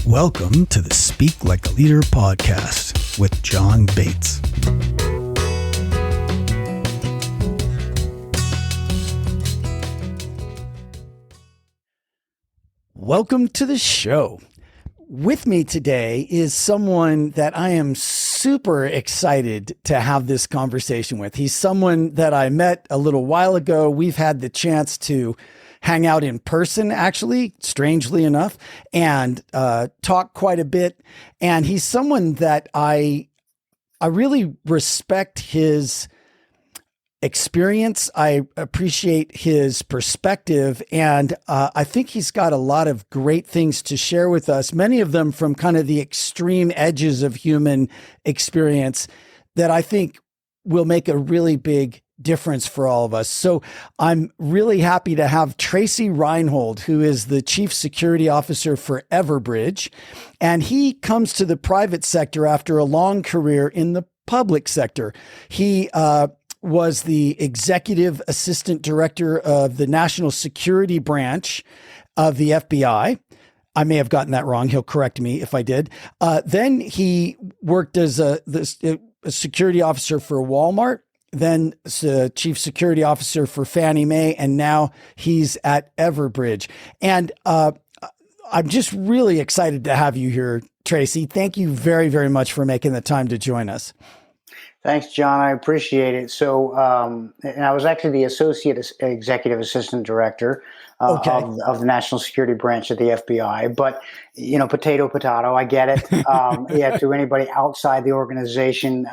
Welcome to the Speak Like a Leader podcast with John Bates. Welcome to the show. With me today is someone that I am super excited to have this conversation with. He's someone that I met a little while ago. We've had the chance to hang out in person, actually, strangely enough, and talk quite a bit. And he's someone that I really respect his experience. I appreciate his perspective, and I think he's got a lot of great things to share with us, many of them from kind of the extreme edges of human experience that I think will make a really big difference for all of us. So I'm really happy to have Tracy Reinhold, who is the Chief Security Officer for Everbridge. And he comes to the private sector after a long career in the public sector. He was the Executive Assistant Director of the National Security Branch of the FBI. I may have gotten that wrong. He'll correct me if I did. Then he worked as a security officer for Walmart, then Chief Security Officer for Fannie Mae, and now he's at Everbridge. And I'm just really excited to have you here, Tracy. Thank you very, very much for making the time to join us. Thanks, John. I appreciate it. So, and I was actually the Associate Executive Assistant Director of the National Security Branch of the FBI. But, you know, potato, I get it. Yeah, to anybody outside the organization,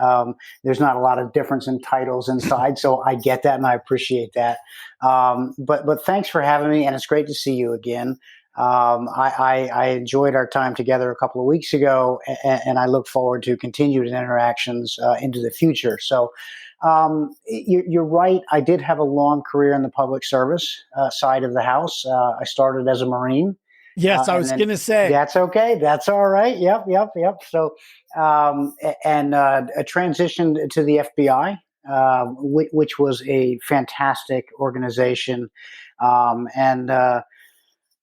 there's not a lot of difference in titles inside. So I get that and I appreciate that. But thanks for having me. And it's great to see you again. I enjoyed our time together a couple of weeks ago, and I look forward to continued interactions into the future. So you're right. I did have a long career in the public service side of the house. I started as a Marine. Yes, I was going to say. That's okay. That's all right. Yep. So, a transition to the FBI, which was a fantastic organization.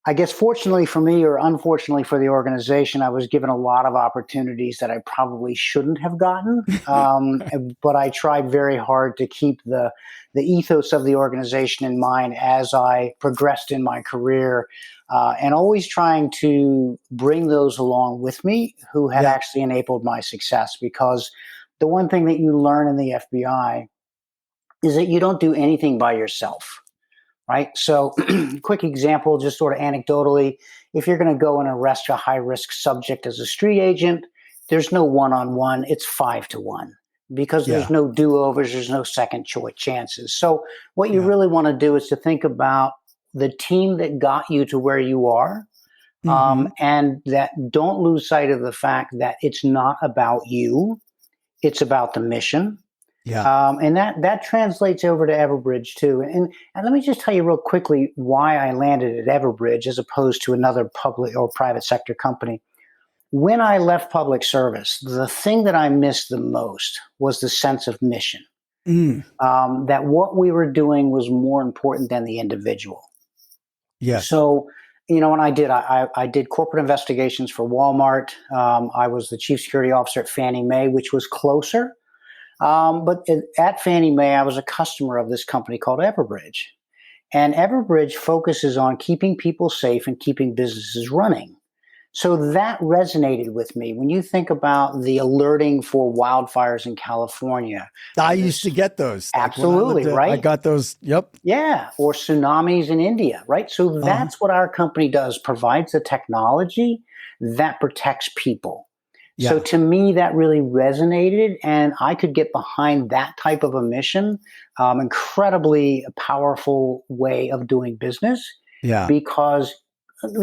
I guess fortunately for me or unfortunately for the organization, I was given a lot of opportunities that I probably shouldn't have gotten. But I tried very hard to keep the ethos of the organization in mind as I progressed in my career, and always trying to bring those along with me who had actually enabled my success. Because the one thing that you learn in the FBI is that you don't do anything by yourself. Right. So quick example, just sort of anecdotally, if you're going to go and arrest a high risk subject as a street agent, there's no one-on-one. It's 5-1 because there's no do-overs. There's no second choice chances. So what you really want to do is to think about the team that got you to where you are, and that don't lose sight of the fact that it's not about you. It's about the mission. Yeah. And that translates over to Everbridge too. And let me just tell you real quickly why I landed at Everbridge as opposed to another public or private sector company. When I left public service, the thing that I missed the most was the sense of mission. That what we were doing was more important than the individual. Yeah. So, you know, and I did corporate investigations for Walmart. I was the chief security officer at Fannie Mae, which was closer. But at Fannie Mae, I was a customer of this company called Everbridge. And Everbridge focuses on keeping people safe and keeping businesses running. So that resonated with me. When you think about the alerting for wildfires in California. I used to get those. Absolutely, right? I got those. Yep. Yeah. Or tsunamis in India, right? So that's what our company does, provides the technology that protects people. Yeah. So to me, that really resonated, and I could get behind that type of a mission. Incredibly powerful way of doing business. Yeah. Because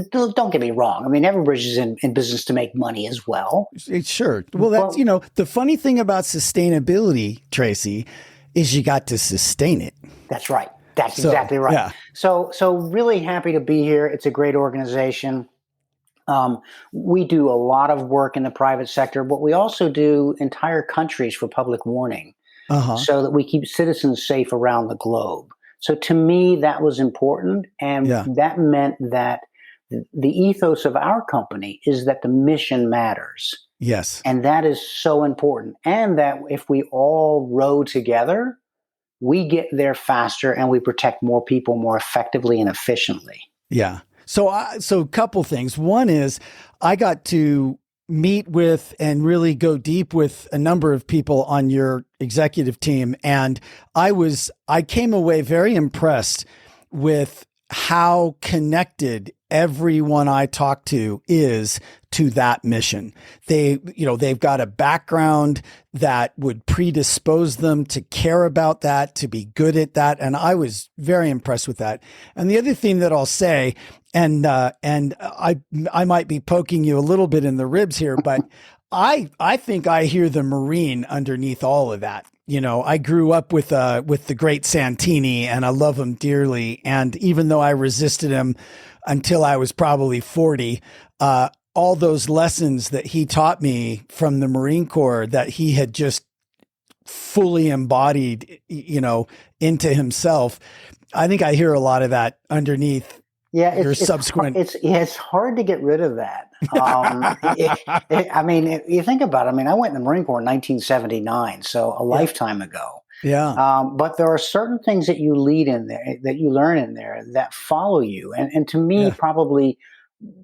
don't get me wrong. I mean, Everbridge is in business to make money as well. Sure. Well, that's, you know, the funny thing about sustainability, Tracy, is you got to sustain it. That's right. That's exactly right. Yeah. So really happy to be here. It's a great organization. We do a lot of work in the private sector, but we also do entire countries for public warning so that we keep citizens safe around the globe. So to me, that was important. And that meant that The ethos of our company is that the mission matters. Yes. And that is so important. And that if we all row together, we get there faster and we protect more people more effectively and efficiently. Yeah. So a couple things. One is I got to meet with and really go deep with a number of people on your executive team. And I came away very impressed with how connected everyone I talk to is to that mission. They've got a background that would predispose them to care about that, to be good at that. And I was very impressed with that. And the other thing that I'll say, and I might be poking you a little bit in the ribs here, but I think I hear the Marine underneath all of that. I grew up with the great Santini, and I love him dearly. And even though I resisted him until I was probably 40, all those lessons that he taught me from the Marine Corps that he had just fully embodied, into himself. I think I hear a lot of that underneath. Yeah, your subsequent. It's hard to get rid of that. I mean, you think about it. I went in the Marine Corps in 1979, so a lifetime ago. Yeah. But there are certain things that you lead in there, that you learn in there, that follow you. And to me, probably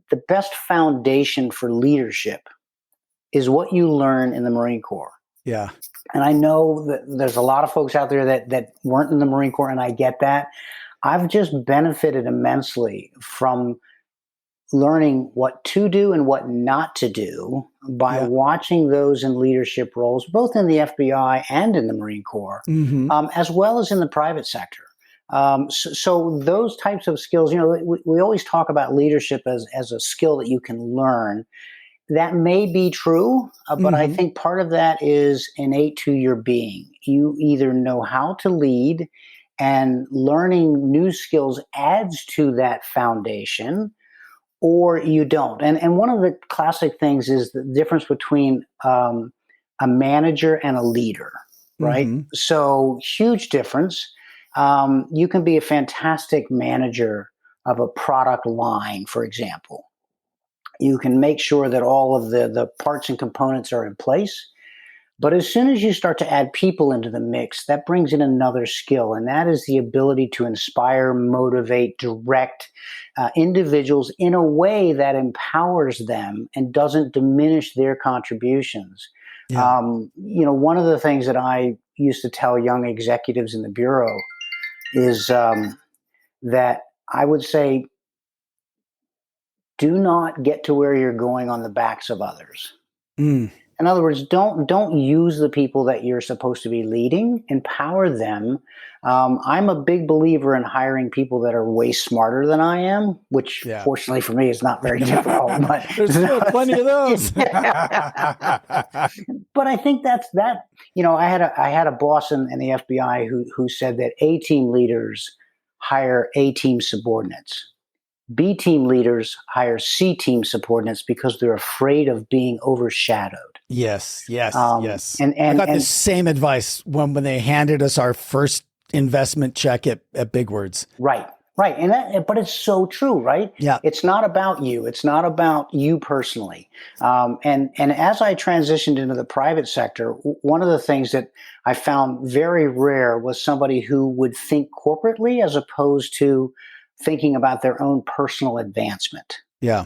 the best foundation for leadership is what you learn in the Marine Corps. Yeah. And I know that there's a lot of folks out there that weren't in the Marine Corps, and I get that. I've just benefited immensely from learning what to do and what not to do by watching those in leadership roles, both in the FBI and in the Marine Corps, as well as in the private sector. So those types of skills, we always talk about leadership as a skill that you can learn. That may be true, but I think part of that is innate to your being. You either know how to lead, and learning new skills adds to that foundation, or you don't. And one of the classic things is the difference between a manager and a leader, right? So huge difference. You can be a fantastic manager of a product line, for example. You can make sure that all of the parts and components are in place. But as soon as you start to add people into the mix, that brings in another skill, and that is the ability to inspire, motivate, direct individuals in a way that empowers them and doesn't diminish their contributions. Yeah. One of the things that I used to tell young executives in the Bureau is that I would say, do not get to where you're going on the backs of others. In other words, don't use the people that you're supposed to be leading. Empower them. I'm a big believer in hiring people that are way smarter than I am, which fortunately for me is not very difficult. But there's still plenty of those. But I think that's that. I had a boss in the FBI who said that A team leaders hire A team subordinates. B team leaders hire C team subordinates because they're afraid of being overshadowed. Yes. And I got the same advice when they handed us our first investment check at Big Words. Right. But it's so true, right? Yeah. It's not about you. It's not about you personally. And as I transitioned into the private sector, one of the things that I found very rare was somebody who would think corporately as opposed to thinking about their own personal advancement. Yeah.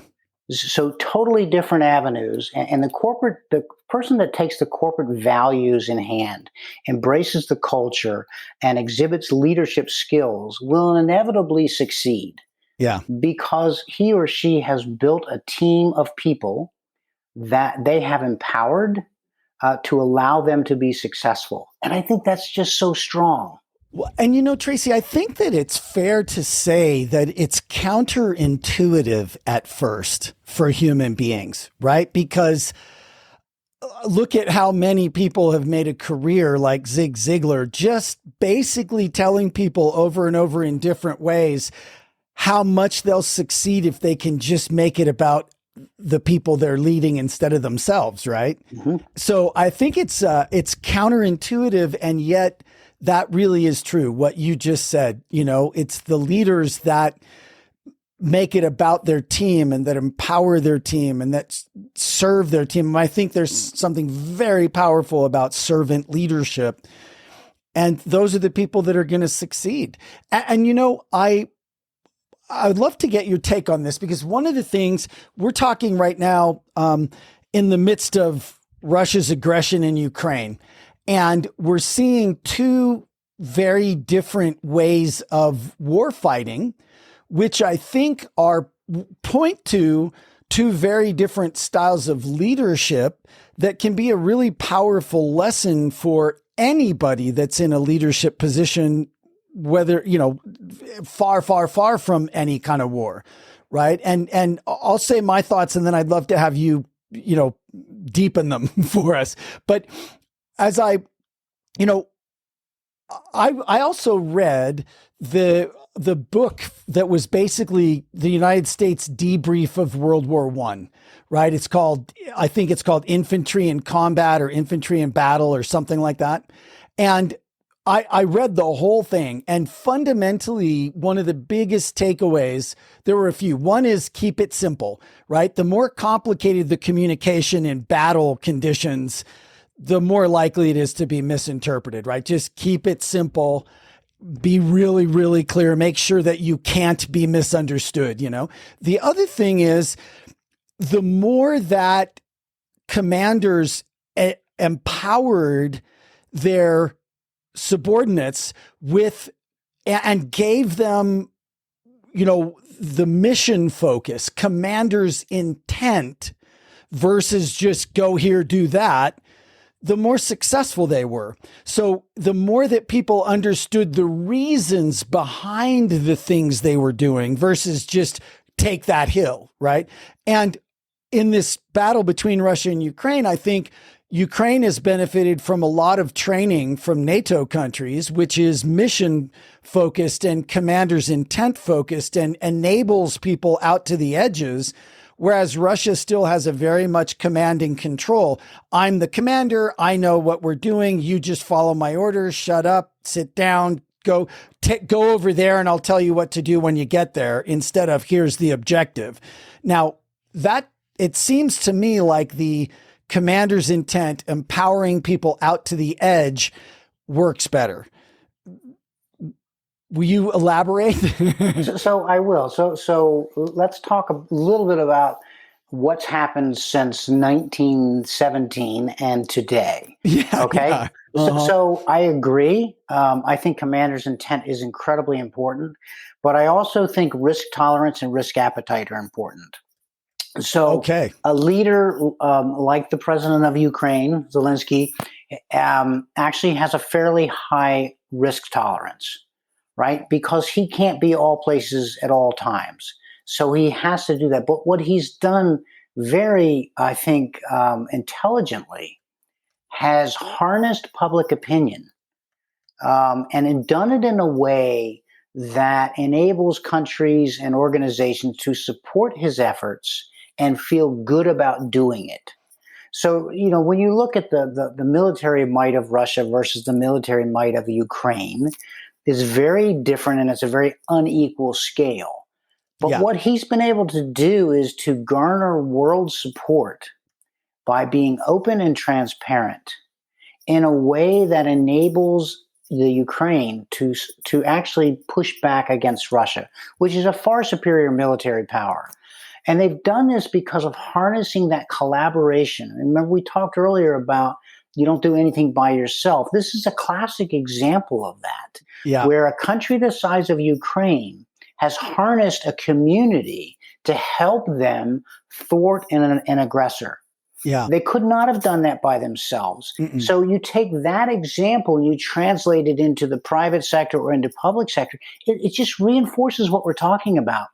So totally different avenues. And the person that takes the corporate values in hand, embraces the culture, and exhibits leadership skills will inevitably succeed. Yeah. Because he or she has built a team of people that they have empowered to allow them to be successful. And I think that's just so strong. And Tracy, I think that it's fair to say that it's counterintuitive at first for human beings, right? Because look at how many people have made a career like Zig Ziglar, just basically telling people over and over in different ways how much they'll succeed if they can just make it about the people they're leading instead of themselves, right? So I think it's counterintuitive, and yet that really is true. What you just said, it's the leaders that make it about their team and that empower their team and that serve their team. And I think there's something very powerful about servant leadership. And those are the people that are going to succeed. And you know, I would love to get your take on this, because one of the things we're talking right now, in the midst of Russia's aggression in Ukraine, and we're seeing two very different ways of war fighting, which I think point to two very different styles of leadership that can be a really powerful lesson for anybody that's in a leadership position, whether, you know, far, far, far from any kind of war. Right. And I'll say my thoughts, and then I'd love to have you, you know, deepen them for us. But as I also read the book that was basically the United States debrief of World War I, right? I think it's called Infantry in Combat or Infantry in Battle or something like that. And I read the whole thing, and fundamentally, one of the biggest takeaways, there were a few. One is keep it simple, right? The more complicated the communication in battle conditions, the more likely it is to be misinterpreted, right? Just keep it simple. Be really, really clear. Make sure that you can't be misunderstood, you know? The other thing is, the more that commanders empowered their subordinates with and gave them, you know, the mission focus, commander's intent versus just go here, do that, the more successful they were. So the more that people understood the reasons behind the things they were doing versus just take that hill, right? And in this battle between Russia and Ukraine, I think Ukraine has benefited from a lot of training from NATO countries, which is mission focused and commander's intent focused and enables people out to the edges. Whereas Russia still has a very much commanding control. I'm the commander. I know what we're doing. You just follow my orders. Shut up, sit down, go over there, and I'll tell you what to do when you get there, instead of here's the objective. Now, that it seems to me like the commander's intent, empowering people out to the edge, works better. Will you elaborate? So I will. So let's talk a little bit about what's happened since 1917 and today. Yeah. Okay. Yeah. Uh-huh. So I agree. I think commander's intent is incredibly important, but I also think risk tolerance and risk appetite are important. So okay. A leader like the president of Ukraine, Zelensky, actually has a fairly high risk tolerance, right? Because he can't be all places at all times. So he has to do that. But what he's done very, I think, intelligently, has harnessed public opinion and done it in a way that enables countries and organizations to support his efforts and feel good about doing it. So, you know, when you look at the military might of Russia versus the military might of Ukraine, is very different, and it's a very unequal scale. But what he's been able to do is to garner world support by being open and transparent in a way that enables the Ukraine to actually push back against Russia, which is a far superior military power. And they've done this because of harnessing that collaboration. Remember, we talked earlier about you don't do anything by yourself. This is a classic example of that, where a country the size of Ukraine has harnessed a community to help them thwart an aggressor. Yeah. They could not have done that by themselves. Mm-mm. So you take that example and you translate it into the private sector or into public sector. It just reinforces what we're talking about.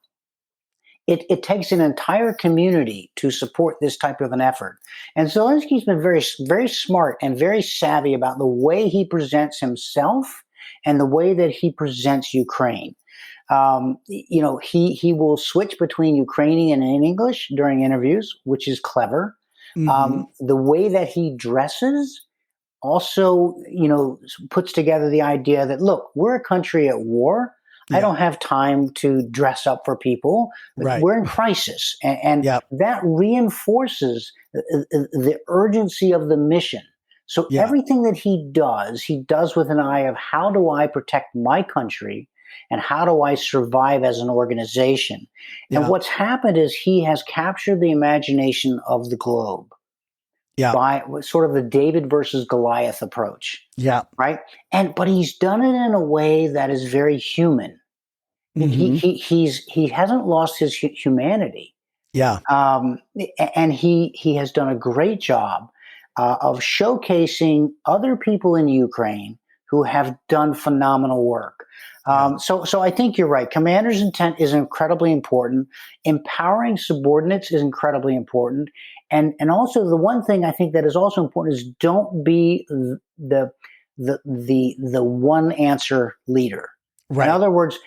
It takes an entire community to support this type of an effort. And Zelensky's been very, very smart and very savvy about the way he presents himself and the way that he presents Ukraine. You know, he will switch between Ukrainian and English during interviews, which is clever. Mm-hmm. The way that he dresses also, you know, puts together the idea that, look, we're a country at war. I Yeah. don't have time to dress up for people. Right. We're in crisis. And Yep. that reinforces the urgency of the mission. So Yeah. everything that he does with an eye of how do I protect my country and how do I survive as an organization? And Yeah. what's happened is he has captured the imagination of the globe Yeah. by sort of the David versus Goliath approach, Yeah. right? But he's done it in a way that is very human. Mm-hmm. He hasn't lost his humanity, Yeah. um, and he has done a great job of showcasing other people in Ukraine who have done phenomenal work. Yeah. So I think you're right. Commander's intent is incredibly important. Empowering subordinates is incredibly important, and also the one thing I think that is also important is don't be the one answer leader. In Right. other words,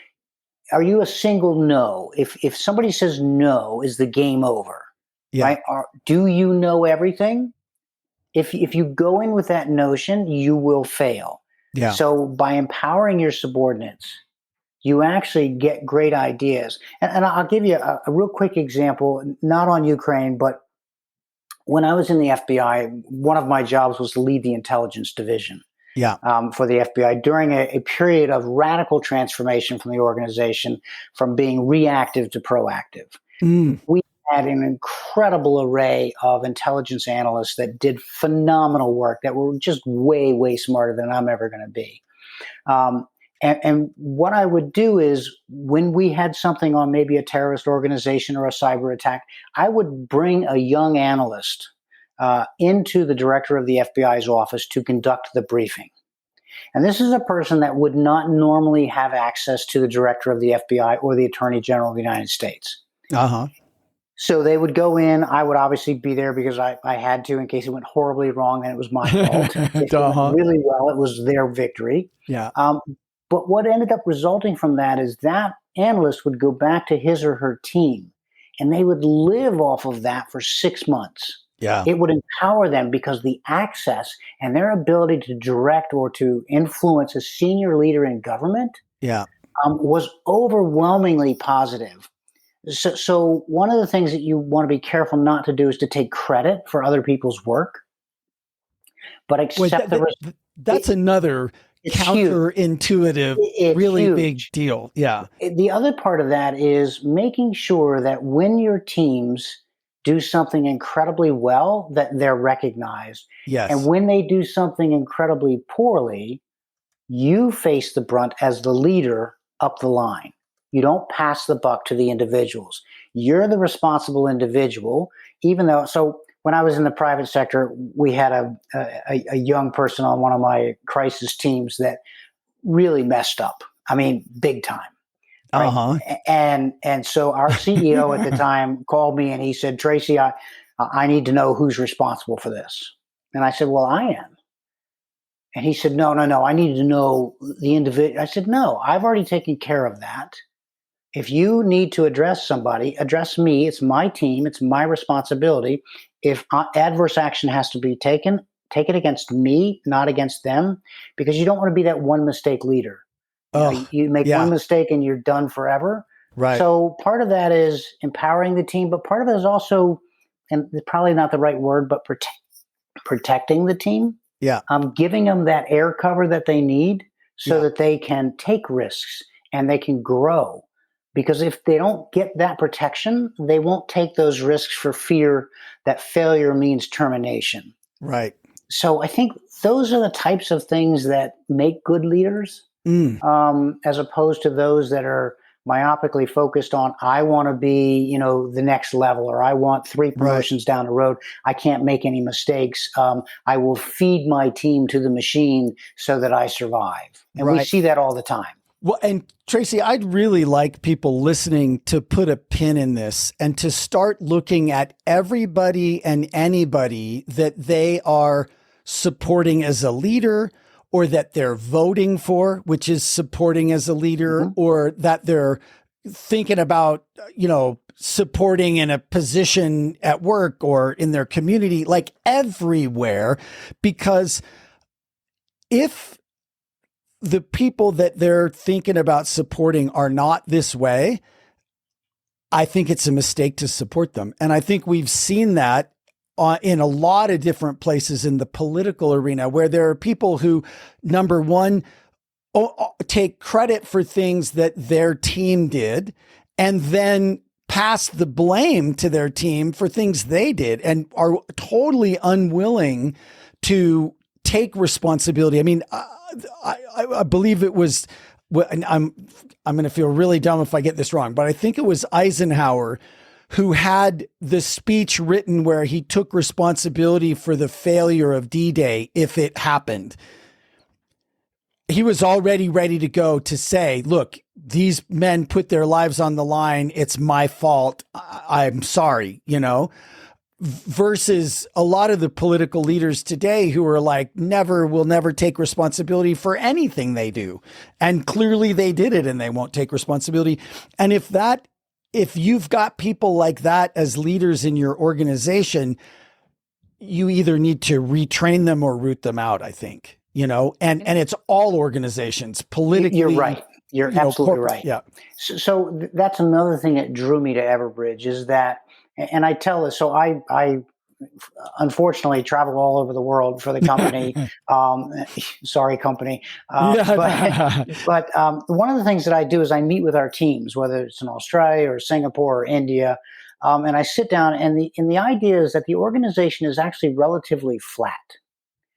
are you a single no? If somebody says no, is the game over, Yeah. right? Do you know everything? If you go in with that notion, you will fail. Yeah. So by empowering your subordinates, you actually get great ideas. And I'll give you a real quick example, not on Ukraine, but when I was in the FBI, one of my jobs was to lead the intelligence division Yeah. for the FBI during a period of radical transformation from the organization from being reactive to proactive. Mm. We had an incredible array of intelligence analysts that did phenomenal work that were just way, way smarter than I'm ever going to be. And what I would do is when we had something on maybe a terrorist organization or a cyber attack, I would bring a young analyst into the director of the FBI's office to conduct the briefing. And this is a person that would not normally have access to the director of the FBI or the attorney general of the United States. Uh-huh. So they would go in. I would obviously be there because I had to in case it went horribly wrong and it was my fault. If it went Uh-huh. really well, it was their victory. Yeah. But what ended up resulting from that is that analyst would go back to his or her team and they would live off of that for 6 months. Yeah. It would empower them because the access and their ability to direct or to influence a senior leader in government Yeah. was overwhelmingly positive. So one of the things that you want to be careful not to do is to take credit for other people's work, but Wait, accept that's another it's huge. counterintuitive, It's really huge. big deal. Yeah. The other part of that is making sure that when your teams do something incredibly well, that they're recognized. And Yes. when they do something incredibly poorly, you face the brunt as the leader up the line. You don't pass the buck to the individuals. You're the responsible individual, even though, so when I was in the private sector, we had a young person on one of my crisis teams that really messed up. I mean, big time. Right. Uh-huh. And so our CEO at the time called me and he said, Tracy, I need to know who's responsible for this. And I said, well, I am. And he said, no, I need to know the individual. I said, no, I've already taken care of that. If you need to address somebody, address me. It's my team. It's my responsibility. If adverse action has to be taken, take it against me, not against them, because you don't want to be that one mistake leader. Oh, You make yeah. one mistake and you're done forever. Right. So part of that is empowering the team, but part of it is also, and it's probably not the right word, but protecting the team. Yeah. Giving them that air cover that they need so Yeah. that they can take risks and they can grow. Because if they don't get that protection, they won't take those risks for fear that failure means termination. Right. So I think those are the types of things that make good leaders, as opposed to those that are myopically focused on, I want to be, the next level, or I want 3 promotions down the road. I can't make any mistakes. I will feed my team to the machine so that I survive. And we see that all the time. Well, and Tracy, I'd really like people listening to put a pin in this and to start looking at everybody and anybody that they are supporting as a leader, or that they're voting for, which is supporting as a leader, or that they're thinking about, supporting in a position at work or in their community, like everywhere. Because if the people that they're thinking about supporting are not this way, I think it's a mistake to support them. And I think we've seen that in a lot of different places in the political arena, where there are people who, number one, take credit for things that their team did, and then pass the blame to their team for things they did, and are totally unwilling to take responsibility. I mean, I believe it was, and I'm going to feel really dumb if I get this wrong, but I think it was Eisenhower who had the speech written where he took responsibility for the failure of D-Day if it happened. He was already ready to go to say, look, these men put their lives on the line. It's my fault. I'm sorry, versus a lot of the political leaders today who are like, will never take responsibility for anything they do. And clearly they did it and they won't take responsibility. And if you've got people like that as leaders in your organization, you either need to retrain them or root them out, I think, and it's all organizations politically. You're right. You're absolutely right. Yeah. So that's another thing that drew me to Everbridge is that, and I tell this, so I unfortunately travel all over the world for the company. Sorry, company. But one of the things that I do is I meet with our teams, whether it's in Australia or Singapore or India, and I sit down, and the idea is that the organization is actually relatively flat.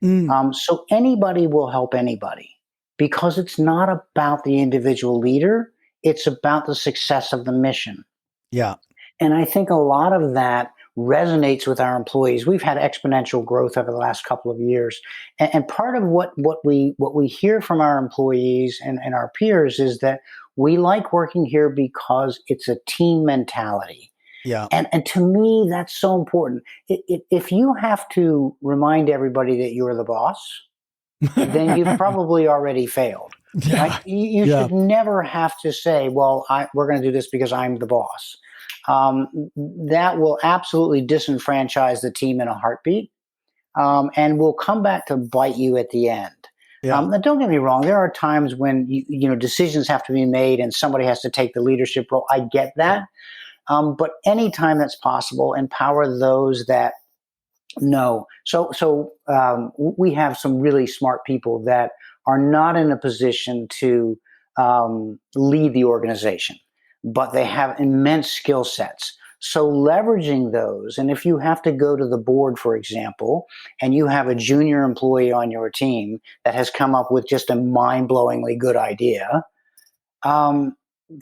So anybody will help anybody, because it's not about the individual leader. It's about the success of the mission. Yeah. And I think a lot of that resonates with our employees. We've had exponential growth over the last couple of years. And part of what we hear from our employees and our peers is that we like working here because it's a team mentality. Yeah. And to me, that's so important. If you have to remind everybody that you're the boss, then you've probably already failed. Yeah. Right? You should never have to say, well, we're going to do this because I'm the boss. That will absolutely disenfranchise the team in a heartbeat, and will come back to bite you at the end. Yeah. Now, don't get me wrong. There are times when decisions have to be made and somebody has to take the leadership role. I get that. But anytime that's possible, empower those that know. So we have some really smart people that are not in a position to lead the organization, but they have immense skill sets. So leveraging those, and if you have to go to the board, for example, and you have a junior employee on your team that has come up with just a mind-blowingly good idea,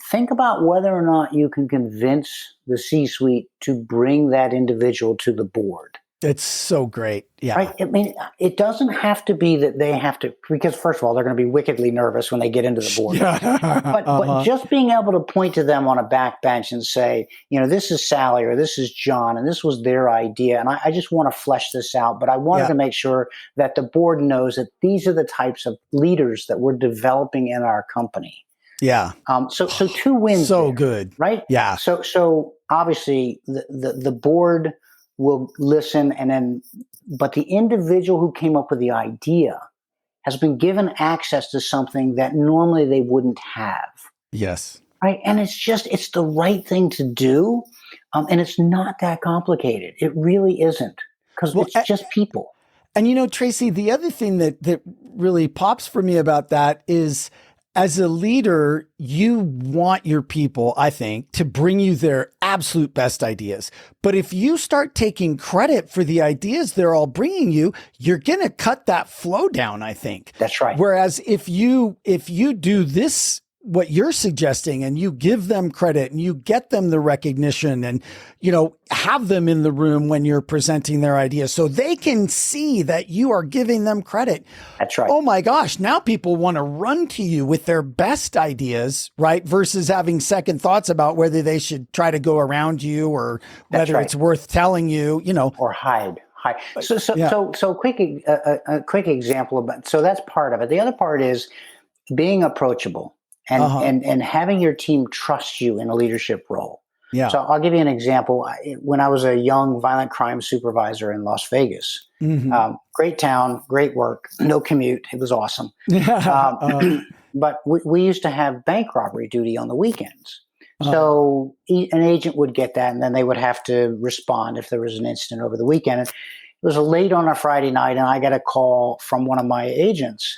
think about whether or not you can convince the C-suite to bring that individual to the board. It's so great. Yeah. Right? I mean, it doesn't have to be that they have to, because first of all, they're going to be wickedly nervous when they get into the board. But just being able to point to them on a back bench and say, this is Sally or this is John, and this was their idea. And I just want to flesh this out. But I wanted to make sure that the board knows that these are the types of leaders that we're developing in our company. Yeah. So two wins. So there, good. Right? Yeah. So obviously the board will listen, but the individual who came up with the idea has been given access to something that normally they wouldn't have. Yes. Right. And it's the right thing to do. And it's not that complicated. It really isn't, because it's just people. And Tracy, the other thing that really pops for me about that is, as a leader, you want your people, I think, to bring you their absolute best ideas. But if you start taking credit for the ideas they're all bringing you, you're going to cut that flow down, I think. That's right. Whereas if you do this, what you're suggesting, and you give them credit and you get them the recognition and, have them in the room when you're presenting their ideas so they can see that you are giving them credit. That's right. Oh my gosh. Now people want to run to you with their best ideas, right? Versus having second thoughts about whether they should try to go around you or whether it's worth telling you, or hide. So a quick example about, so that's part of it. The other part is being approachable and having your team trust you in a leadership role. Yeah. So I'll give you an example. When I was a young violent crime supervisor in Las Vegas, Hmm. great town, great work, no commute. It was awesome. Um, uh, but we used to have bank robbery duty on the weekends. uh, So an agent would get that, and then they would have to respond if there was an incident over the weekend. And it was late on a Friday night, and I got a call from one of my agents,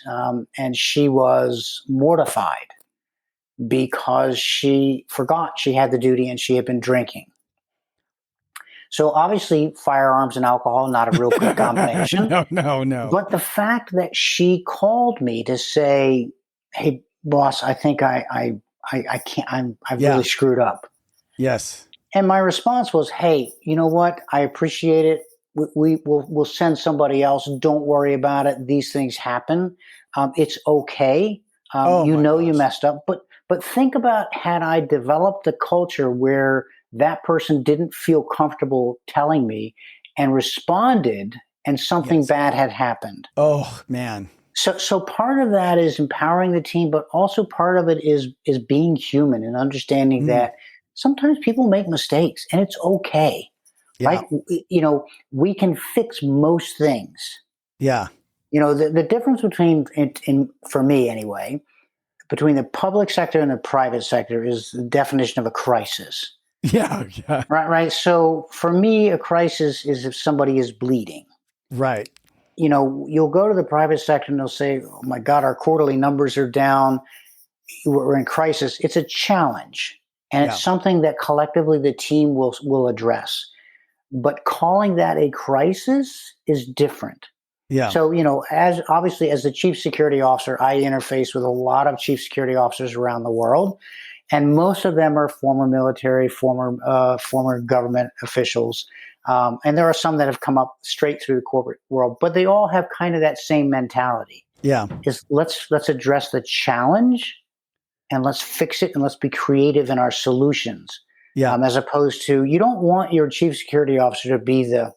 and she was mortified because she forgot she had the duty and she had been drinking. So obviously, firearms and alcohol, not a real good combination. no, no, no. But the fact that she called me to say, "Hey, boss, I think I can't. I've Yeah. really screwed up." Yes. And my response was, "Hey, you know what? I appreciate it. We'll send somebody else. Don't worry about it. These things happen. It's okay. Oh You my know you gosh. messed up, but think about had I developed a culture where that person didn't feel comfortable telling me and responded, and something Yes. bad had happened." Oh man. So part of that is empowering the team, but also part of it is being human and understanding Mm. that sometimes people make mistakes and it's okay, Yeah. right? We can fix most things. Yeah. The difference between, for me anyway, between the public sector and the private sector is the definition of a crisis, Yeah. Yeah. right? So for me, a crisis is if somebody is bleeding. Right. You'll go to the private sector and they'll say, "Oh my God, our quarterly numbers are down. We're in crisis." It's a challenge, and it's Yeah. something that collectively the team will address. But calling that a crisis is different. Yeah. So, as obviously as the chief security officer, I interface with a lot of chief security officers around the world, and most of them are former military, former government officials, and there are some that have come up straight through the corporate world. But they all have kind of that same mentality: Yeah. is let's address the challenge and let's fix it and let's be creative in our solutions. Yeah. As opposed to, you don't want your chief security officer to be the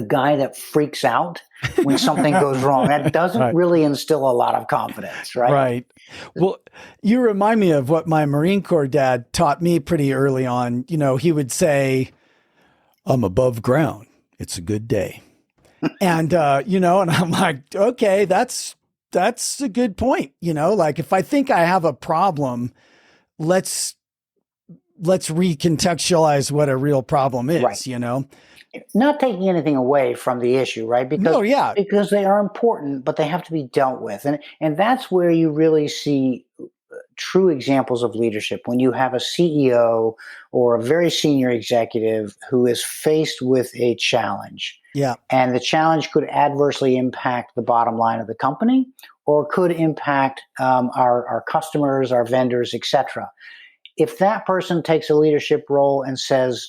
guy that freaks out when something goes wrong. That doesn't Right. really instill a lot of confidence, right? Right. Well, you remind me of what my Marine Corps dad taught me pretty early on. He would say, "I'm above ground. It's a good day." And, and I'm like, okay, that's a good point. Like if I think I have a problem, let's recontextualize what a real problem Right. is, Not taking anything away from the issue, right? No, yeah. Because they are important, but they have to be dealt with. And that's where you really see true examples of leadership, when you have a CEO or a very senior executive who is faced with a challenge. Yeah. And the challenge could adversely impact the bottom line of the company, or could impact our customers, our vendors, etc. If that person takes a leadership role and says,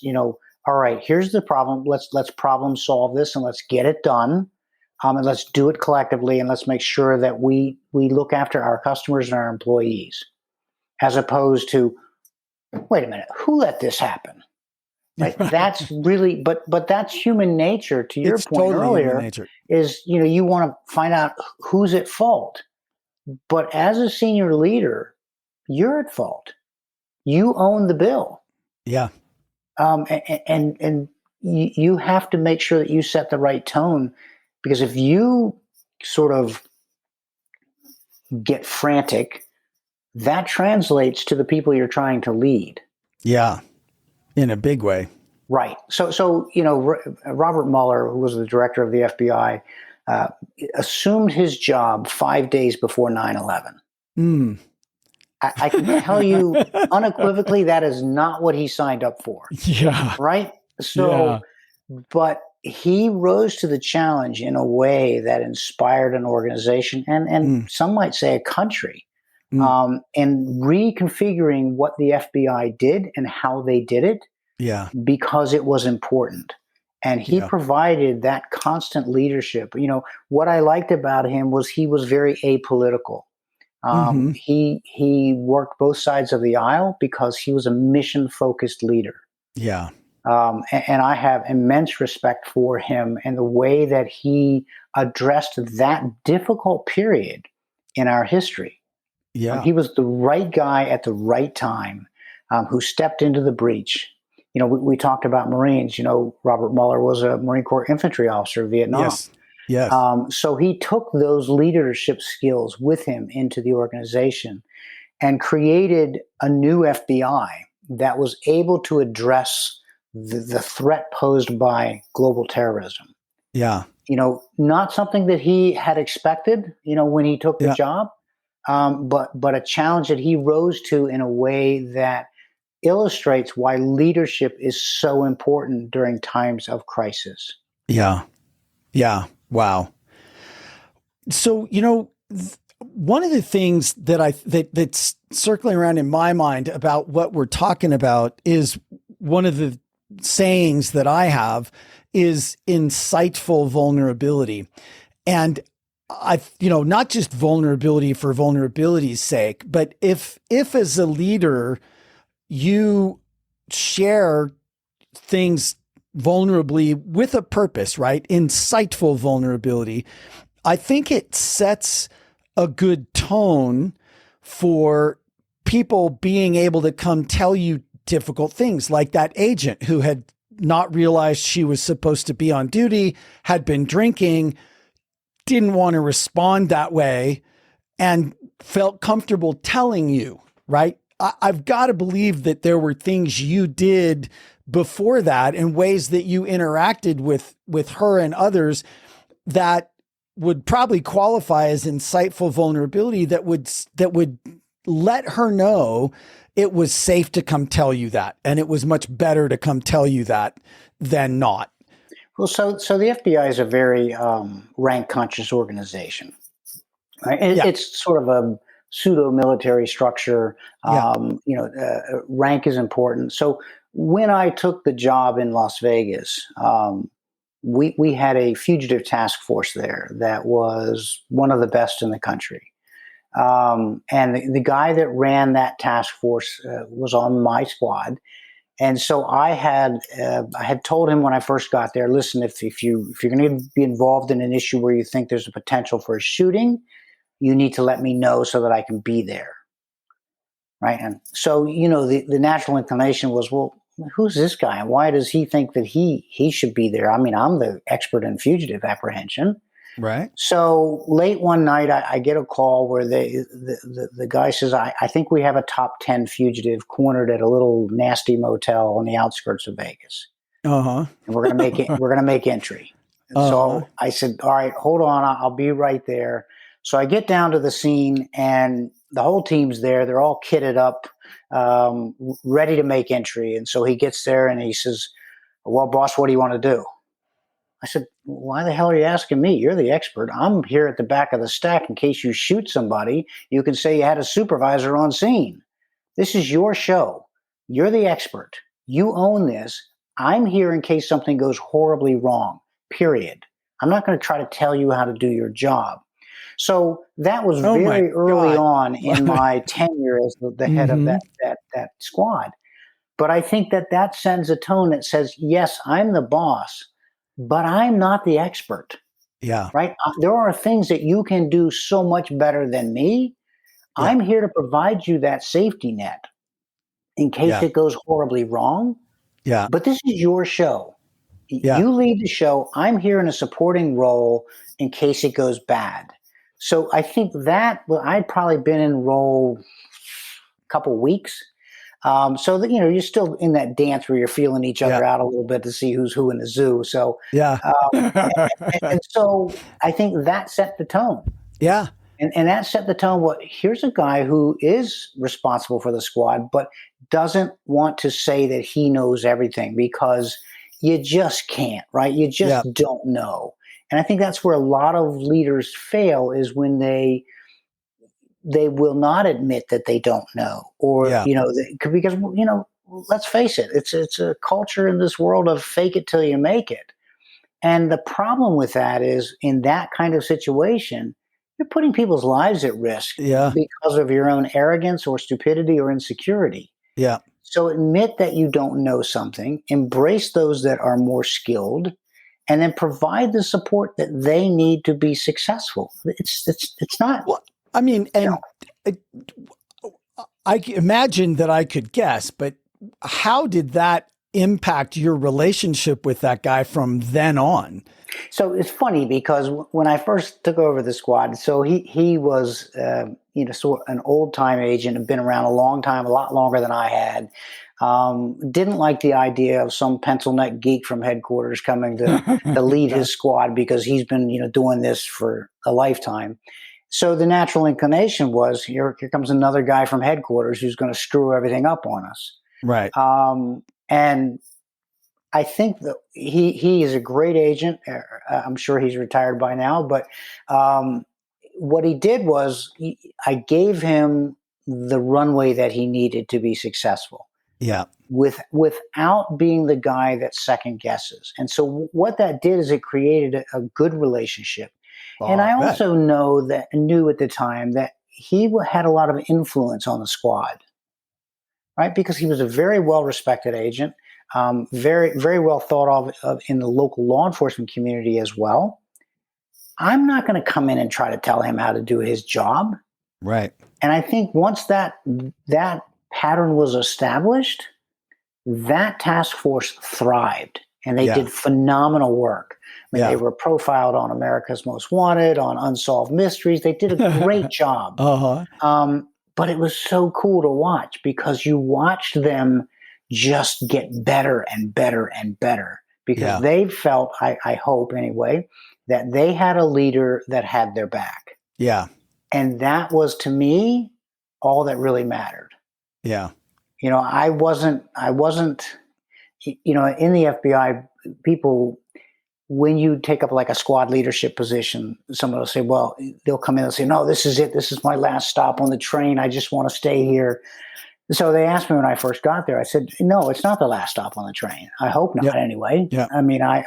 "All right, here's the problem. Let's problem solve this and let's get it done, and let's do it collectively, and let's make sure that we look after our customers and our employees," as opposed to, "Wait a minute, who let this happen?" Right? That's really, but that's human nature. To your It's point totally human earlier, nature. is you want to find out who's at fault. But as a senior leader, you're at fault. You own the bill. Yeah. And you have to make sure that you set the right tone, because if you sort of get frantic, that translates to the people you're trying to lead. Yeah. In a big way. Right. So Robert Mueller, who was the director of the FBI, assumed his job 5 days before 9/11. Mm. I can tell you unequivocally that is not what he signed up for. Yeah. Right. Yeah. So, but he rose to the challenge in a way that inspired an organization, and some might say a country, in reconfiguring what the FBI did and how they did it, Yeah. because it was important. And he Yeah. provided that constant leadership. What I liked about him was he was very apolitical. He worked both sides of the aisle because he was a mission focused leader. Yeah. And I have immense respect for him and the way that he addressed that difficult period in our history. Yeah. He was the right guy at the right time. who stepped into the breach. We talked about Marines. Robert Mueller was a Marine Corps infantry officer in Vietnam. Yes. Yes. So he took those leadership skills with him into the organization and created a new FBI that was able to address the threat posed by global terrorism. Yeah. Not something that he had expected, when he took the job, but a challenge that he rose to in a way that illustrates why leadership is so important during times of crisis. Yeah. Yeah. Wow. So, one of the things that's circling around in my mind about what we're talking about is one of the sayings that I have is insightful vulnerability. And not just vulnerability for vulnerability's sake, but if as a leader, you share things vulnerably with a purpose, right? Insightful vulnerability. I think it sets a good tone for people being able to come tell you difficult things, like that agent who had not realized she was supposed to be on duty, had been drinking, didn't want to respond that way, and felt comfortable telling you, right? I've got to believe that there were things you did before that and ways that you interacted with her and others that would probably qualify as insightful vulnerability that would let her know it was safe to come tell you that. And it was much better to come tell you that than not. Well, so the FBI is a very rank conscious organization. Right? It's sort of a pseudo military structure. Rank is important. So when I took the job in Las Vegas, we had a fugitive task force there that was one of the best in the country. And the guy that ran that task force was on my squad. And so I had told him when I first got there, listen, if you're going to be involved in an issue where you think there's a potential for a shooting, you need to let me know so that I can be there. Right. And so, the natural inclination was, well, who's this guy? And why does he think that he should be there? I mean, I'm the expert in fugitive apprehension. Right. So late one night, I get a call where the guy says, I think we have a top 10 fugitive cornered at a little nasty motel on the outskirts of Vegas. Uh-huh. And we're going to make entry. And so I said, all right, hold on. I'll be right there. So I get down to the scene and the whole team's there. They're all kitted up, ready to make entry. And so he gets there and he says, well, boss, what do you want to do? I said, why the hell are you asking me? You're the expert. I'm here at the back of the stack in case you shoot somebody. You can say you had a supervisor on scene. This is your show. You're the expert. You own this. I'm here in case something goes horribly wrong, period. I'm not going to try to tell you how to do your job. So that was very early on in my tenure as the head of that squad. But I think that sends a tone that says, yes, I'm the boss, but I'm not the expert. Yeah. Right. There are things that you can do so much better than me. Yeah. I'm here to provide you that safety net in case it goes horribly wrong. Yeah. But this is your show. Yeah. You lead the show. I'm here in a supporting role in case it goes bad. So I think that I'd probably been in role a couple weeks. So that, you're still in that dance where you're feeling each other out a little bit to see who's who in the zoo. So, and so I think that set the tone. Yeah. And that set the tone. Well, here's a guy who is responsible for the squad, but doesn't want to say that he knows everything because you just can't, right? You just don't know. And I think that's where a lot of leaders fail is when they will not admit that they don't know, or, because, let's face it, it's a culture in this world of fake it till you make it. And the problem with that is in that kind of situation, you're putting people's lives at risk because of your own arrogance or stupidity or insecurity. Yeah. So admit that you don't know something, embrace those that are more skilled, and then provide the support that they need to be successful. It's not. Well, I mean, and I imagine that I could guess, but how did that impact your relationship with that guy from then on? So it's funny because when I first took over the squad, so he was sort of an old time agent, had been around a long time, a lot longer than I had. Didn't like the idea of some pencil neck geek from headquarters coming to lead his squad because he's been doing this for a lifetime. So the natural inclination was here comes another guy from headquarters who's going to screw everything up on us. Right. And I think that he is a great agent. I'm sure he's retired by now, but what he did was I gave him the runway that he needed to be successful. Yeah. Without being the guy that second guesses. And so what that did is it created a good relationship. Oh, and I I bet. also knew at the time that he had a lot of influence on the squad, right? Because he was a very well-respected agent. Very, very well thought of in the local law enforcement community as well. I'm not going to come in and try to tell him how to do his job. Right. And I think once that pattern was established, that task force thrived and they did phenomenal work. I mean, they were profiled on America's Most Wanted, on Unsolved Mysteries. They did a great job. But it was so cool to watch because you watched them just get better and better and better because they felt, I hope anyway, that they had a leader that had their back. Yeah. And that was, to me, all that really mattered. Yeah. I wasn't, in the FBI, people, when you take up like a squad leadership position, someone will say, well, they'll come in and say, no, this is it. This is my last stop on the train. I just want to stay here. So they asked me when I first got there, I said, no, it's not the last stop on the train. I hope not anyway. I mean, I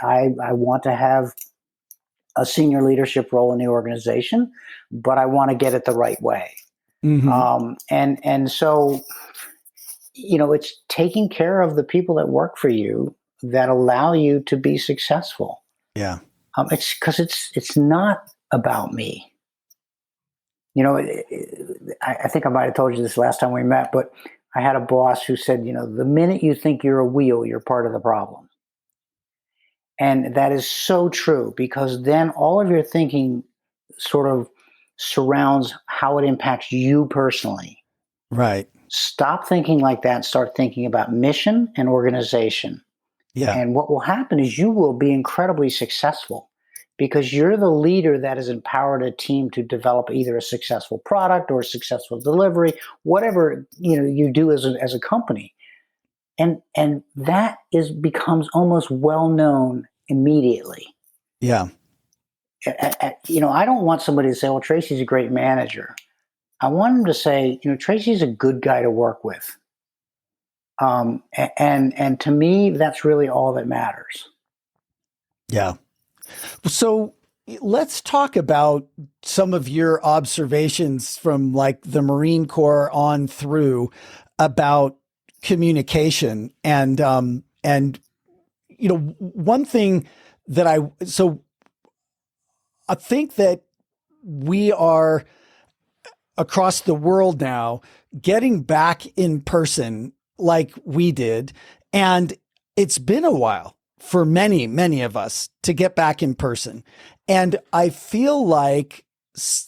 want to have a senior leadership role in the organization, but I want to get it the right way. Mm-hmm. And so, it's taking care of the people that work for you that allow you to be successful. Yeah. It's because it's not about me. I think I might have told you this last time we met, but I had a boss who said, the minute you think you're a wheel, you're part of the problem. And that is so true because then all of your thinking sort of surrounds how it impacts you personally. Right. Stop thinking like that and start thinking about mission and organization. Yeah. And what will happen is you will be incredibly successful because you're the leader that has empowered a team to develop either a successful product or a successful delivery, whatever you do as a company. And that becomes almost well known immediately. Yeah. I don't want somebody to say, well, Tracy's a great manager. I want them to say, Tracy's a good guy to work with. And to me, that's really all that matters. Yeah. So let's talk about some of your observations from like the Marine Corps on through about communication. And one thing that I think that we are across the world now getting back in person like we did. And it's been a while for many, many of us to get back in person. And I feel like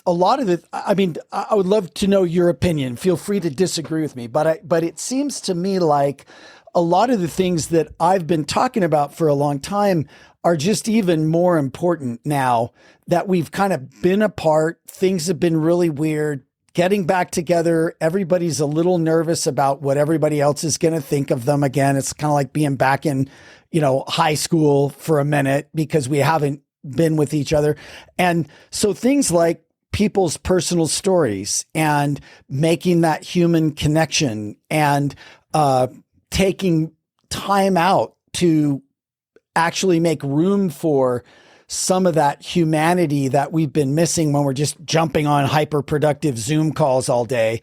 a lot of it, I mean, I would love to know your opinion. Feel free to disagree with me, but it seems to me like a lot of the things that I've been talking about for a long time are just even more important now that we've kind of been apart. Things have been really weird. Getting back together, everybody's a little nervous about what everybody else is going to think of them again. It's kind of like being back in, high school for a minute because we haven't been with each other. And so things like people's personal stories and making that human connection and taking time out to actually make room for some of that humanity that we've been missing when we're just jumping on hyper productive Zoom calls all day.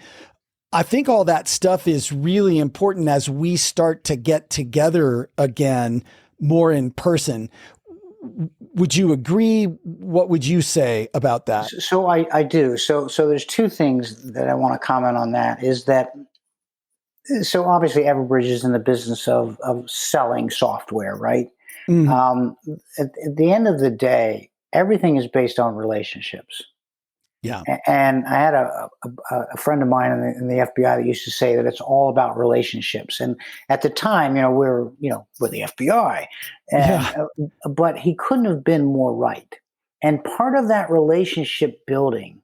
I think all that stuff is really important as we start to get together again more in person. Would you agree? What would you say about that? So I do. So there's two things that I want to comment on. That is that, so obviously Everbridge is in the business of selling software, right? Mm, Um, at the end of the day, everything is based on relationships. yeah. And I had a friend of mine in the FBI that used to say that it's all about relationships. And at the time, we're the FBI, and Yeah. but he couldn't have been more right. And part of that relationship building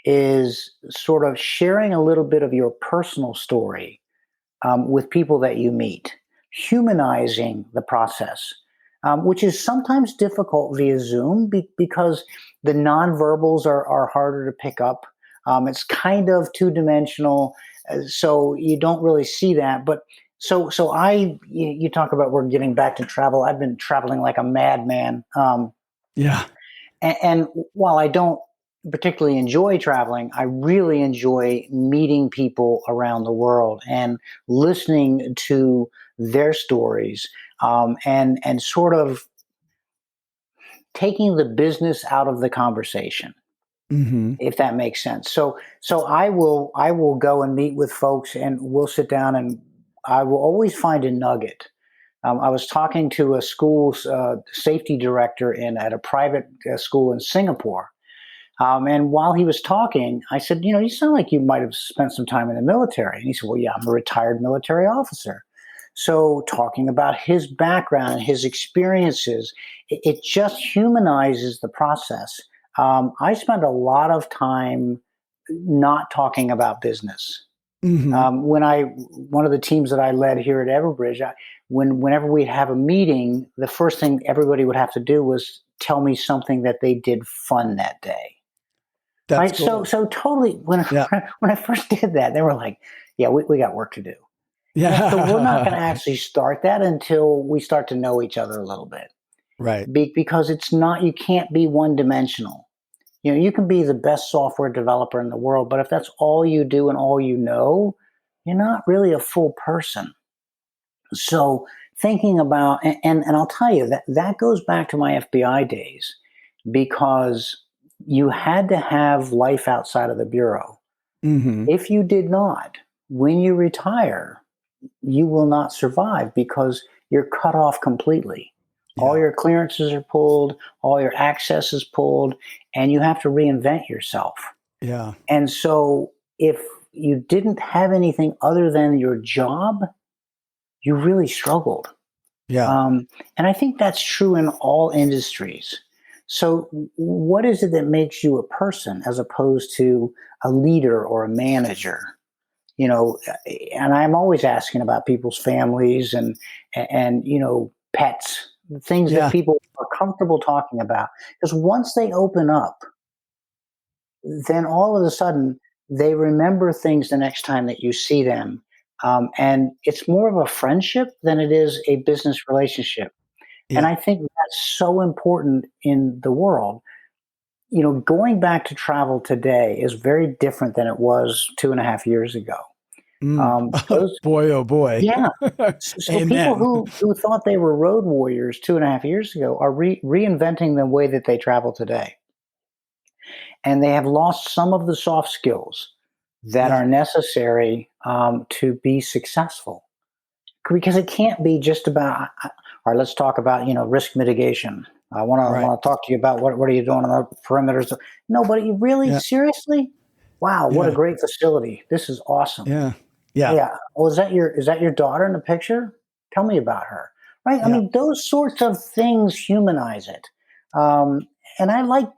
is sort of sharing a little bit of your personal story with people that you meet, humanizing the process, which is sometimes difficult via Zoom because the nonverbals are harder to pick up. It's kind of two dimensional, so you don't really see that. But you talk about we're getting back to travel. I've been traveling like a madman. Yeah. And while I don't particularly enjoy traveling, I really enjoy meeting people around the world and listening to their stories, and sort of taking the business out of the conversation, Hmm. if that makes sense. So I will go and meet with folks, and we'll sit down, and I will always find a nugget. I was talking to a school's safety director at a private school in Singapore. And while he was talking, I said, you sound like you might have spent some time in the military. And he said, well, yeah, I'm a retired military officer. So talking about his background and his experiences, it just humanizes the process. I spend a lot of time not talking about business. Hmm. One of the teams that I led here at Everbridge, whenever we'd have a meeting, the first thing everybody would have to do was tell me something that they did fun that day. That's Right. So cool. so totally Yeah. when I first did that, they were like, yeah, we got work to do. And I said, we're not going to Yeah. actually start that until we start to know each other a little bit. Right. Because you can't be one dimensional. You can be the best software developer in the world, but if that's all you do and all you know, you're not really a full person. So thinking about, and I'll tell you that goes back to my FBI days, because you had to have life outside of the bureau. Hmm. If you did not, when you retire, you will not survive because you're cut off completely. All Yeah. your clearances are pulled, all your access is pulled, and you have to reinvent yourself. Yeah. And so if you didn't have anything other than your job, you really struggled. Yeah. And I think that's true in all industries. So, what is it that makes you a person as opposed to a leader or a manager? And I'm always asking about people's families and pets, things that Yeah. people are comfortable talking about. Because once they open up, then all of a sudden they remember things the next time that you see them. And it's more of a friendship than it is a business relationship. And Yeah. I think that's so important in the world. Going back to travel today is very different than it was 2.5 years ago. Mm. Um, Oh, those, boy, oh boy. yeah. So people Amen. who thought they were road warriors 2.5 years ago are reinventing the way that they travel today. And they have lost some of the soft skills that Yeah. are necessary to be successful. Because it can't be just about, all right, let's talk about, risk mitigation. I want to Right. want to talk to you about what are you doing on the perimeters. No, but you really, Yeah. seriously, wow, what a Yeah. great facility. This is awesome. Yeah. Yeah. Yeah. Oh, is that your daughter in the picture? Tell me about her. Right. I Yeah. mean, those sorts of things humanize it. Um, and I like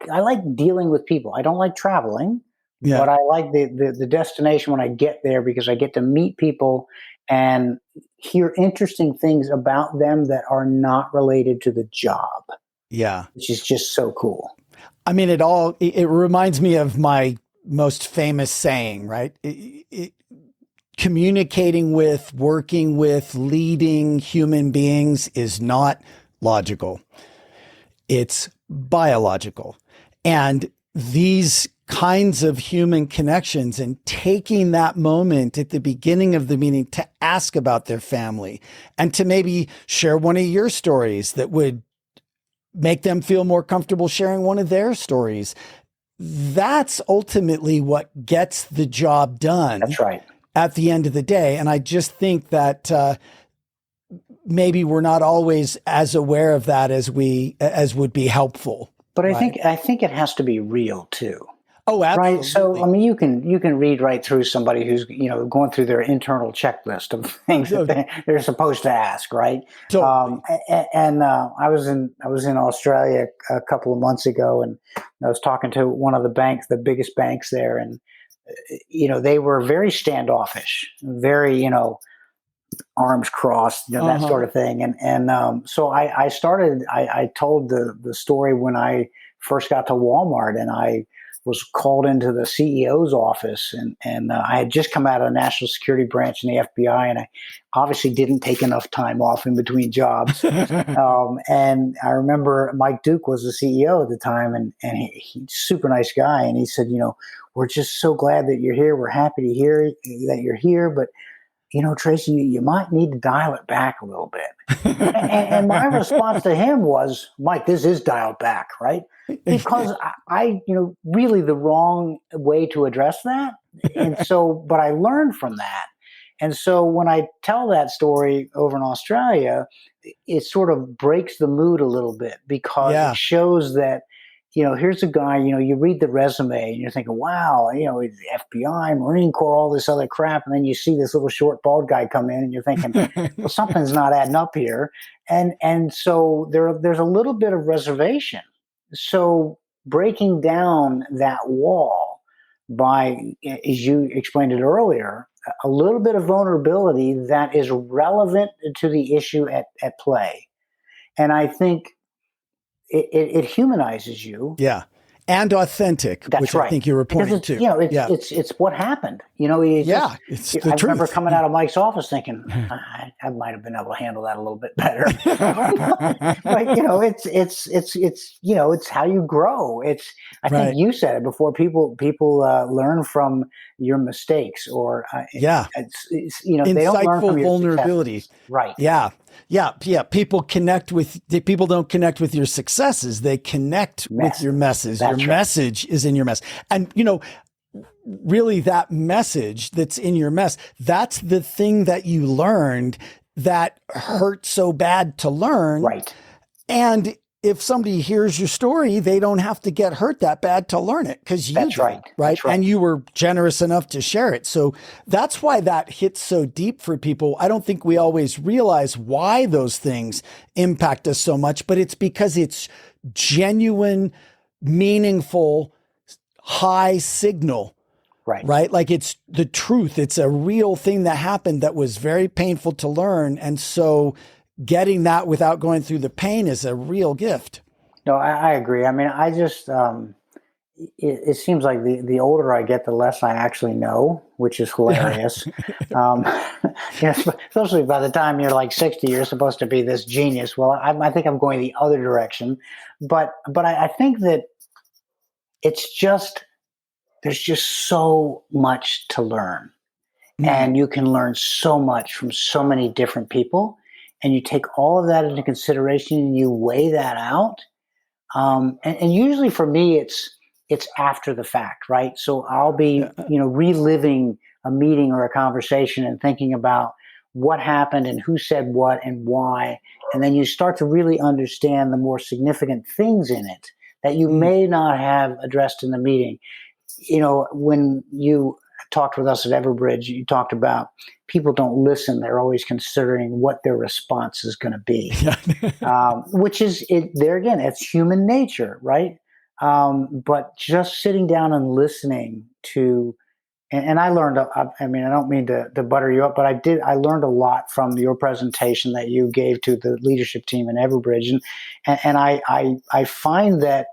dealing with people. I don't like traveling, Yeah. but I like the destination when I get there, because I get to meet people and hear interesting things about them that are not related to the job, Yeah. which is just so cool. I mean, it reminds me of my most famous saying, right? Communicating with, working with, leading human beings is not logical. It's biological. And these kinds of human connections, and taking that moment at the beginning of the meeting to ask about their family and to maybe share one of your stories that would make them feel more comfortable sharing one of their stories. That's ultimately what gets the job done. That's right. At the end of the day. And I just think that maybe we're not always as aware of that as would be helpful. But right? I think it has to be real too. Oh, absolutely. Right. So, I mean, you can read right through somebody who's, going through their internal checklist of things that they're supposed to ask. Right. Totally. I was in Australia a couple of months ago, and I was talking to one of the biggest banks there, and they were very standoffish, very arms crossed, that sort of thing. So I told the story when I first got to Walmart, and I was called into the CEO's office, and I had just come out of the national security branch in the FBI, and I obviously didn't take enough time off in between jobs. And I remember Mike Duke was the CEO at the time, and he's super nice guy. And he said, we're just so glad that you're here. We're happy to hear that you're here, but Tracy, you might need to dial it back a little bit. And my response to him was, Mike, this is dialed back, right? Because I really the wrong way to address that. And so, but I learned from that. And so when I tell that story over in Australia, it sort of breaks the mood a little bit, because it shows that, here's a guy, you read the resume and you're thinking, wow, he's FBI, Marine Corps, all this other crap. And then you see this little short, bald guy come in and you're thinking, well, something's not adding up here. And so there's a little bit of reservation. So breaking down that wall by, as you explained it earlier, a little bit of vulnerability that is relevant to the issue at play. And I think it humanizes you. Yeah. And authentic, That's which right. I think you were pointing to. It's what happened. It's the I truth. remember coming out of Mike's office thinking, I might have been able to handle that a little bit better. But it's how you grow. I think you said it before. People learn from your mistakes, or they don't learn from your vulnerability. Successes. Right. Yeah. People don't connect with your successes. They connect with your messes. Your message is in your mess. And, really that message that's in your mess, that's the thing that you learned that hurt so bad to learn. Right. And if somebody hears your story, they don't have to get hurt that bad to learn it, because you did, right? That's right. And you were generous enough to share it. So that's why that hits so deep for people. I don't think we always realize why those things impact us so much, but it's because it's genuine, meaningful, high signal. Right. Like it's the truth. It's a real thing that happened that was very painful to learn. And so getting that without going through the pain is a real gift. No, I agree. I mean, I just, it seems like the older I get, the less I actually know, which is hilarious. Especially by the time you're like 60, you're supposed to be this genius. Well, I think I'm going the other direction, but I think that there's just so much to learn, and you can learn so much from so many different people. And you take all of that into consideration and you weigh that out. And usually for me, it's after the fact, right? So I'll be, reliving a meeting or a conversation and thinking about what happened and who said what and why. And then you start to really understand the more significant things in it that you may not have addressed in the meeting. When you talked with us at Everbridge, you talked about people don't listen. They're always considering what their response is going to be, which is there again, it's human nature, right? But just sitting down and listening to, and I learned, I don't mean to butter you up, but I learned a lot from your presentation that you gave to the leadership team in Everbridge. And I find that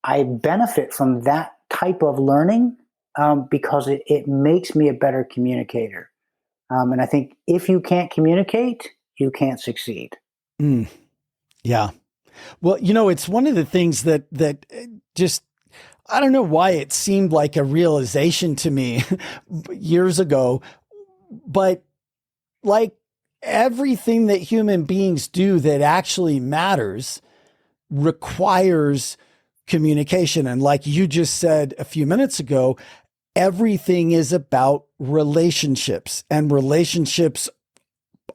I benefit from that type of learning because it makes me a better communicator. And I think if you can't communicate, you can't succeed. Yeah. Well, it's one of the things that just, I don't know why it seemed like a realization to me years ago, but like everything that human beings do that actually matters requires communication. And like you just said a few minutes ago, everything is about relationships, and relationships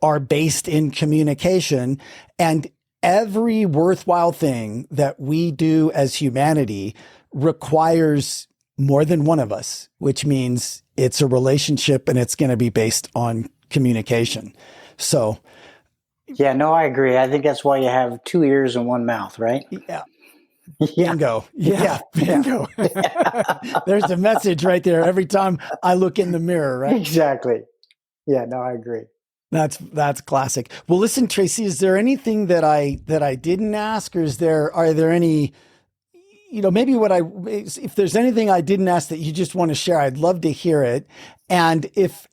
are based in communication. And every worthwhile thing that we do as humanity requires more than one of us, which means it's a relationship and it's going to be based on communication. So, yeah, no, I agree. I think that's why you have two ears and one mouth, right? yeah. Yeah. Bingo. Yeah. Bingo. There's a message right there every time I look in the mirror, right? Exactly. Yeah, no, I agree. That's classic. Well, listen, Tracy, is there anything that I didn't ask, or are there any, maybe if there's anything I didn't ask that you just want to share, I'd love to hear it. And if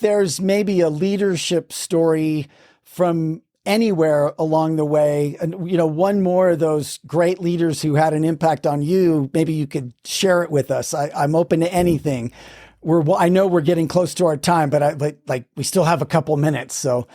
there's maybe a leadership story from anywhere along the way, and one more of those great leaders who had an impact on you, maybe you could share it with us. I'm open to anything. I know we're getting close to our time, but we still have a couple minutes. So,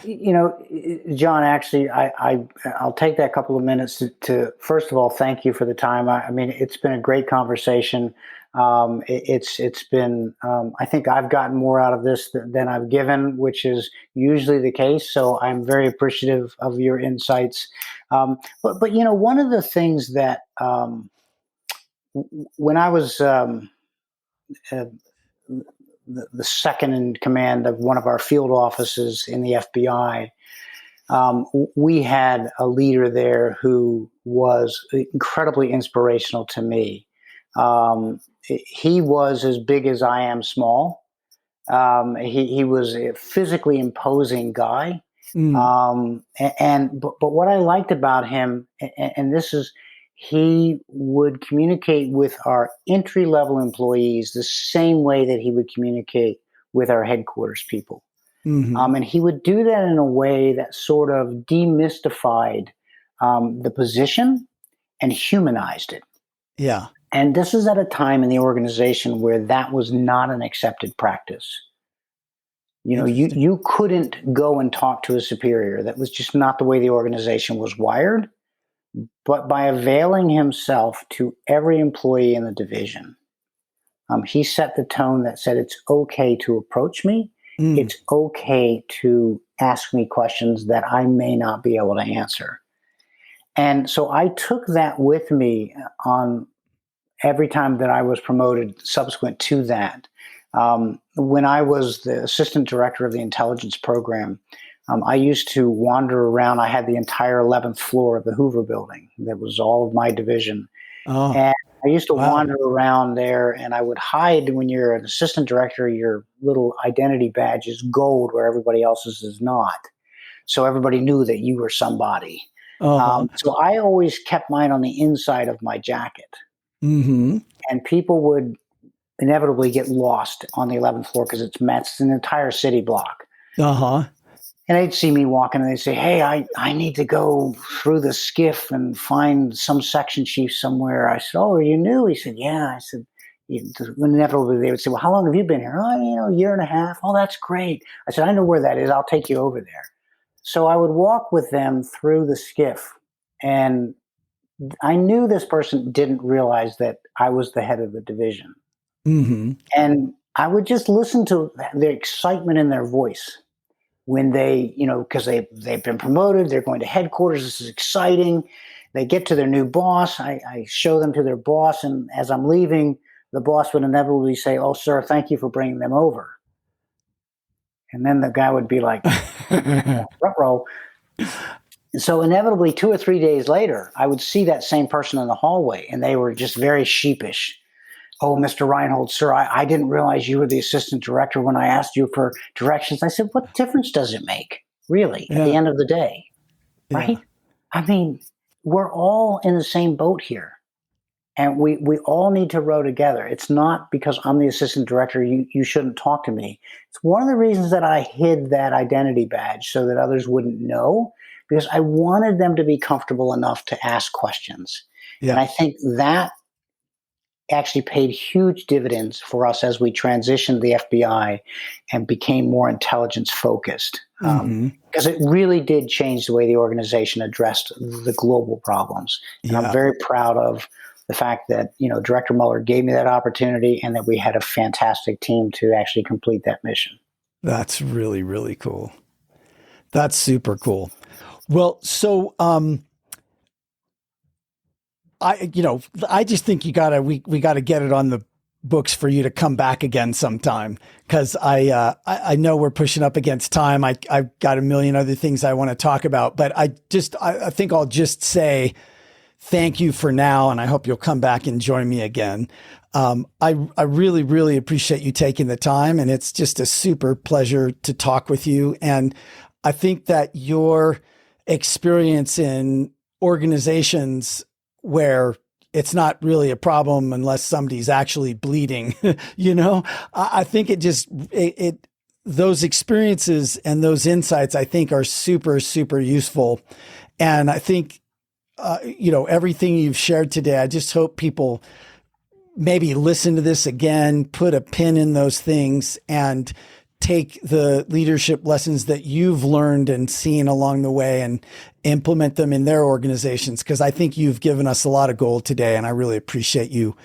John, actually, I'll take that couple of minutes to first of all, thank you for the time. I mean, it's been a great conversation. It's been, I think I've gotten more out of this than I've given, which is usually the case. So I'm very appreciative of your insights. But one of the things that, when I was, the second in command of one of our field offices in the FBI, we had a leader there who was incredibly inspirational to me. He was as big as I am small. He was a physically imposing guy. But what I liked about him, and this is, he would communicate with our entry-level employees the same way that he would communicate with our headquarters people. And he would do that in a way that sort of demystified the position and humanized it. Yeah. And this is at a time in the organization where that was not an accepted practice. You couldn't go and talk to a superior. That was just not the way the organization was wired. But by availing himself to every employee in the division, he set the tone that said, it's okay to approach me. It's okay to ask me questions that I may not be able to answer. And so I took that with me on every time that I was promoted subsequent to that. When I was the assistant director of the intelligence program, I used to wander around. I had the entire 11th floor of the Hoover building. That was all of my division. Oh, and I used to wander around there, and I would hide. When you're an assistant director, your little identity badge is gold where everybody else's is not. So everybody knew that you were somebody. So I always kept mine on the inside of my jacket. And people would inevitably get lost on the 11th floor because it's an entire city block. And they'd see me walking and they'd say, hey, I need to go through the skiff and find some section chief somewhere. I said, oh, are you new? He said, yeah. I said, inevitably they would say, well, how long have you been here? Oh, a year and a half. Oh, that's great. I said, I know where that is. I'll take you over there. So I would walk with them through the skiff. And I knew this person didn't realize that I was the head of the division. And I would just listen to the excitement in their voice. When they, because they've been promoted, they're going to headquarters. This is exciting. They get to their new boss. I show them to their boss. And as I'm leaving, the boss would inevitably say, oh, sir, thank you for bringing them over. And then the guy would be like, ruh-roh. So inevitably 2 or 3 days later, I would see that same person in the hallway, and they were just very sheepish. Oh, Mr. Reinhold, sir, I didn't realize you were the assistant director when I asked you for directions. I said, what difference does it make, really, at the end of the day, right? I mean, we're all in the same boat here, and we all need to row together. It's not because I'm the assistant director, you shouldn't talk to me. It's one of the reasons that I hid that identity badge so that others wouldn't know, because I wanted them to be comfortable enough to ask questions. And I think that actually paid huge dividends for us as we transitioned the FBI and became more intelligence focused. Because it really did change the way the organization addressed the global problems. And I'm very proud of the fact that, Director Mueller gave me that opportunity and that we had a fantastic team to actually complete that mission. That's really, really cool. That's super cool. Well, so, I just think we gotta get it on the books for you to come back again sometime. Cause I know we're pushing up against time. I've got a million other things I want to talk about, but I think I'll just say thank you for now. And I hope you'll come back and join me again. I really, really appreciate you taking the time, and it's just a super pleasure to talk with you. And I think that your experience in organizations where it's not really a problem unless somebody's actually bleeding, I think those experiences and those insights, I think, are super, super useful. And I think, everything you've shared today, I just hope people maybe listen to this again, put a pin in those things, and take the leadership lessons that you've learned and seen along the way and implement them in their organizations. Because I think you've given us a lot of gold today, and I really appreciate you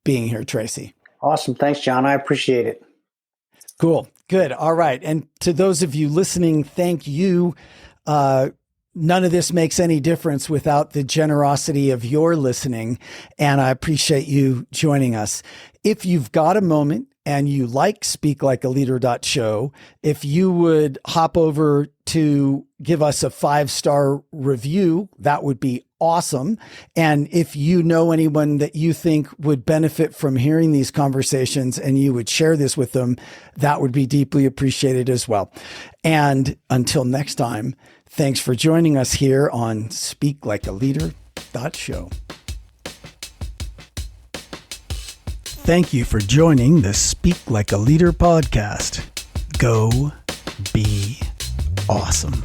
being here, Tracy. Awesome. Thanks, John. I appreciate it. Cool. Good. All right. And to those of you listening, thank you. None of this makes any difference without the generosity of your listening, and I appreciate you joining us. If you've got a moment and you like Speak Like a Leader.show, if you would hop over to give us a 5-star review, that would be awesome. And if you know anyone that you think would benefit from hearing these conversations and you would share this with them, that would be deeply appreciated as well. And until next time, thanks for joining us here on Speak Like a Leader.show. Thank you for joining the Speak Like a Leader podcast. Go be awesome.